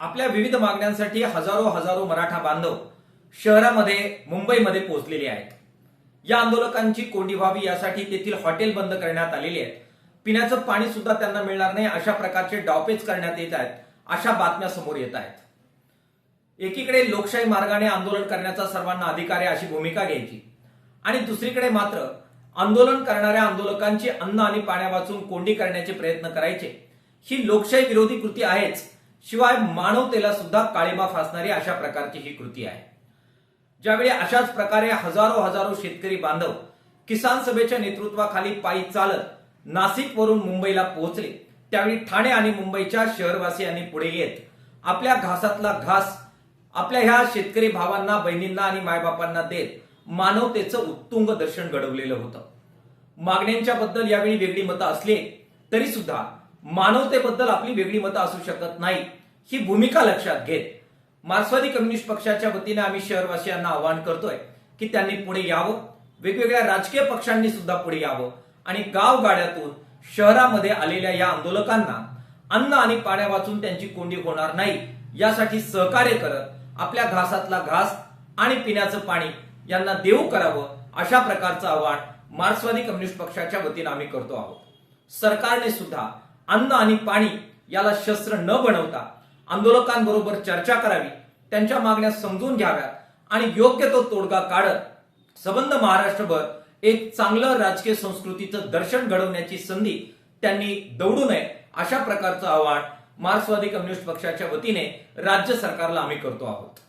आपल्या विविध मागण्यांसाठी हजारो मराठा बांधव शहरामध्ये मुंबईमध्ये पोहोचलेले आहेत। या आंदोलकांची कोंडी व्हावी यासाठी तेथील हॉटेल बंद करण्यात आलेली आहेत। पिण्याचं पाणी सुद्धा त्यांना मिळणार नाही अशा प्रकारचे डावपेच करण्यात येत आहेत, अशा बातम्या समोर येत आहेत। एकीकडे लोकशाही मार्गाने आंदोलन करण्याचा सर्वांना अधिकार आहे अशी भूमिका घ्यायची आणि दुसरीकडे मात्र आंदोलन करणाऱ्या आंदोलकांची अन्न आणि पाण्या वाचून कोंडी करण्याचे प्रयत्न करायचे ही लोकशाही विरोधी कृती आहेच, शिवाय मानवतेला सुद्धा काळीमा फासणारी अशा प्रकारची ही कृती आहे। ज्यावेळी अशाच प्रकारे हजारो शेतकरी बांधव किसान सभेच्या नेतृत्वाखाली पायी चालत नाशिक वरून मुंबईला पोहोचले, त्यावेळी ठाणे आणि मुंबईच्या शहरवासियांनी पुढे येत आपल्या घासातला घास आपल्या ह्या शेतकरी भावांना, बहिणींना आणि मायबापांना देत मानवतेचं उत्तुंग दर्शन घडवलेलं होतं। मागण्यांच्या बद्दल यावेळी वेगळी मतं असली तरी सुद्धा मानवतेबद्दल आपली वेगळी मतं असू शकत नाही ही भूमिका लक्षात घेत मार्क्सवादी कम्युनिस्ट पक्षाच्या वतीने आम्ही शहरवासियांना आवाहन करतोय की त्यांनी पुढे यावं, वेगवेगळ्या राजकीय पक्षांनी सुद्धा पुढे यावं आणि गावगाड्यातून शहरामध्ये आलेल्या या आंदोलकांना अन्न आणि पाण्या वाचून त्यांची कोंडी होणार नाही यासाठी सहकार्य करत आपल्या घासातला घास आणि पिण्याचं पाणी यांना देऊ करावं, अशा प्रकारचं आवाहन मार्क्सवादी कम्युनिस्ट पक्षाच्या वतीने आम्ही करतो आहोत। सरकारने सुद्धा अन्न आणि पाणी याला शस्त्र न बनवता आंदोलकांबरोबर चर्चा करावी, त्यांच्या मागण्या समजून घ्याव्यात आणि योग्य तो तोडगा काढत संबंध महाराष्ट्रभर एक चांगलं राजकीय संस्कृतीचं दर्शन घडवण्याची संधी त्यांनी दवडू नये, अशा प्रकारचं आवाहन मार्क्सवादी कम्युनिस्ट पक्षाच्या वतीने राज्य सरकारला आम्ही करतो आहोत।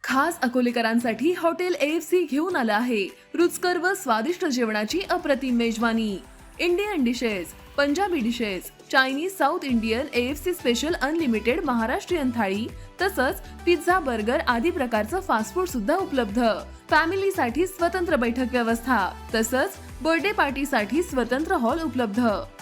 खास अकोलेकरांसाठी हॉटेल AFC घेऊन आलं आहे रुचकर व स्वादिष्ट जेवणाची अप्रतिम मेजवानी। Indian dishes, Punjabi dishes, Chinese, south Indian, AFC special unlimited Maharashtrian थाळी तसंच पिझ्झा, बर्गर आदी प्रकारचं फास्ट फूड सुद्धा उपलब्ध। फॅमिलीसाठी स्वतंत्र बैठक व्यवस्था तसंच बर्थडे पार्टीसाठी स्वतंत्र हॉल उपलब्ध।